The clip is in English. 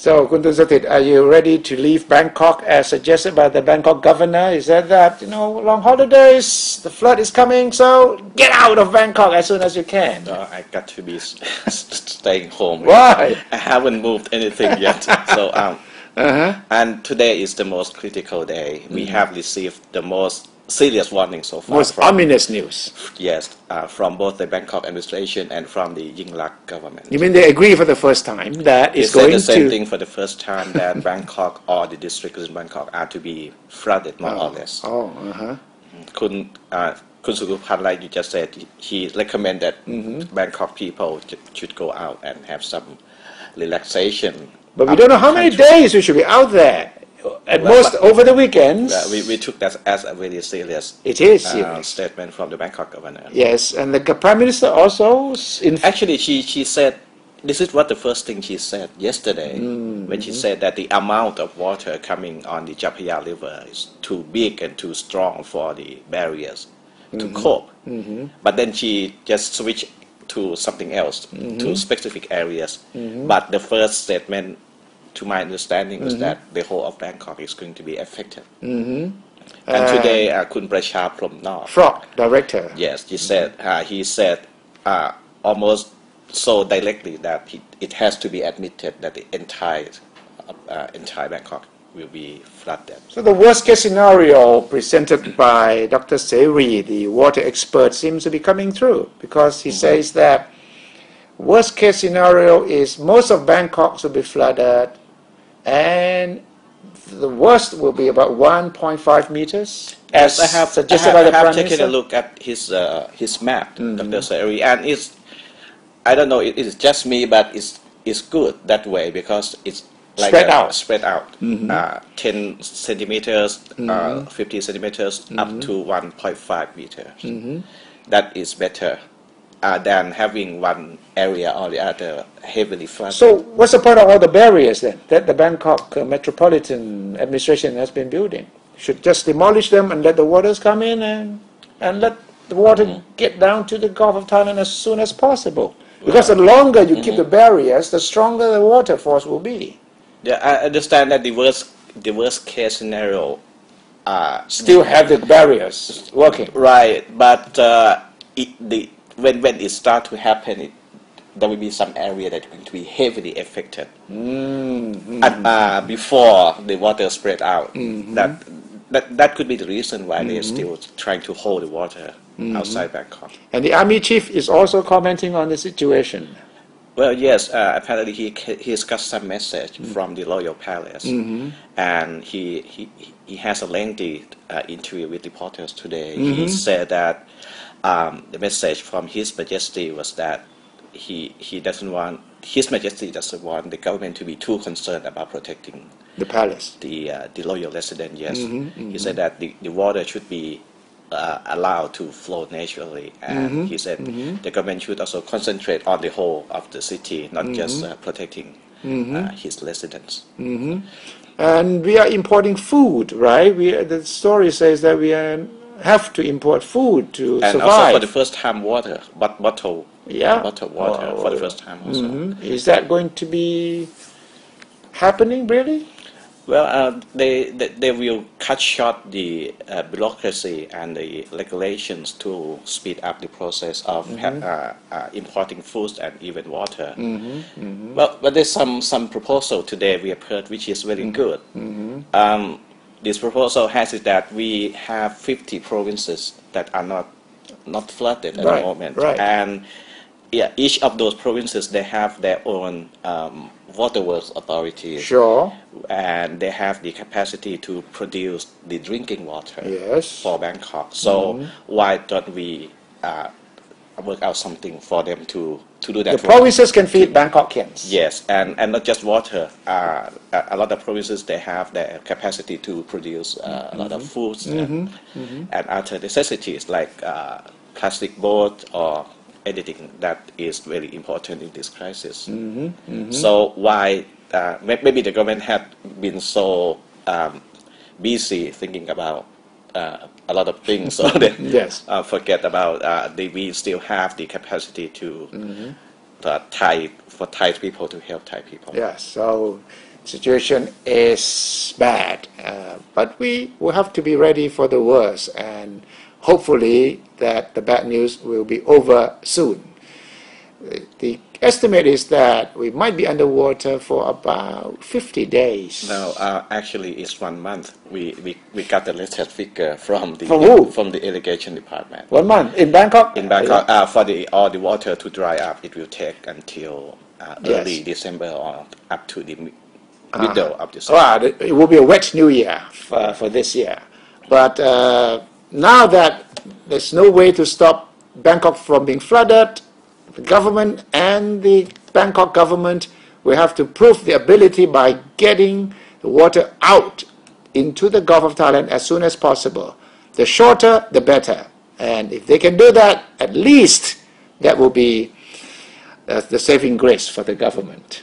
So, Kun Satit, are you ready to leave Bangkok as suggested by the Bangkok governor? He said that, long holidays, the flood is coming, so get out of Bangkok as soon as you can. I got to be staying home. Why? I haven't moved anything yet. So, and today is the most critical day. We have received the most serious warning so far. Most ominous news. Yes, from both the Bangkok administration and from the Yingluck government. You mean they agree for the first time that it's going to... They said the same thing for the first time, that Bangkok or the districts in Bangkok are to be flooded, more or less. Kun Surupan, like you just said, he recommended Bangkok people should go out and have some relaxation. But we don't know how many days we should be out there. At most over the weekends. We took that as a very serious statement from the Bangkok governor. Yes, and the Prime Minister also... Actually, she said, this is what the first thing she said yesterday, when she said that the amount of water coming on the Chao Phraya River is too big and too strong for the barriers to cope. But then she just switched to something else, to specific areas. But the first statement, to my understanding, was that the whole of Bangkok is going to be affected. And today, Kun Prachap from North, Frog, director. Yes, he said almost so directly that it has to be admitted that the entire Bangkok will be flooded. So the worst case scenario presented by Dr. Seri, the water expert, seems to be coming through, because he says that worst case scenario is most of Bangkok will be flooded, and the worst will be about 1.5 meters, as suggested by the Prime Minister. I have taken a look at his map, Dr. Seri, and I don't know, it's just me, but it's good that way, because it's like spread out. 10 centimeters, 50 centimeters, up to 1.5 meters. That is better than having one area or the other heavily flooded. So what's the point of all the barriers then that the Bangkok Metropolitan Administration has been building? Should just demolish them and let the waters come in and let the water get down to the Gulf of Thailand as soon as possible. Because the longer you keep the barriers, the stronger the water force will be. Yeah, I understand that the worst case scenario still have the barriers working. Right, but when it starts to happen, there will be some area that is going to be heavily affected. And, before the water spread out. That could be the reason why they are still trying to hold the water outside Bangkok. And the army chief is also commenting on the situation. Well, yes, apparently he's got some message from the Royal Palace, and he has a lengthy interview with reporters today. He said that the message from His Majesty was that His Majesty doesn't want the government to be too concerned about protecting the palace, the royal resident. Yes, he said that the water should be allowed to flow naturally, and he said the government should also concentrate on the whole of the city, not just protecting his residents. And we are importing food, right? The story says that we have to import food to survive. And also for the first time, water, bottled water for the first time also. Is that going to be happening, really? Well, they will cut short the bureaucracy and the regulations to speed up the process of importing foods and even water. But there's some proposal today we have heard, which is very good. This proposal has it that we have 50 provinces that are not flooded at the moment, and each of those provinces, they have their own waterworks authority. Sure. And they have the capacity to produce the drinking water for Bangkok. So why don't we work out something for them to do that? The provinces can feed Bangkokians. Yes, and not just water. A lot of provinces, they have the capacity to produce a lot of foods and other necessities like plastic boat or anything that is very important in this crisis. So why maybe the government had been so busy thinking about a lot of things, so they forget about we still have the capacity to for Thai people to help Thai people. Yes, so situation is bad. But we will have to be ready for the worst, and hopefully that the bad news will be over soon. The estimate is that we might be underwater for about 50 days. No, actually it's 1 month. We got the latest figure from the irrigation department. 1 month in Bangkok? In Bangkok, for all the water to dry up, it will take until early December or up to the middle of December. It will be a wet new year for this year. But now that there's no way to stop Bangkok from being flooded, the government and the Bangkok government will have to prove the ability by getting the water out into the Gulf of Thailand as soon as possible. The shorter, the better. And if they can do that, at least that will be the saving grace for the government.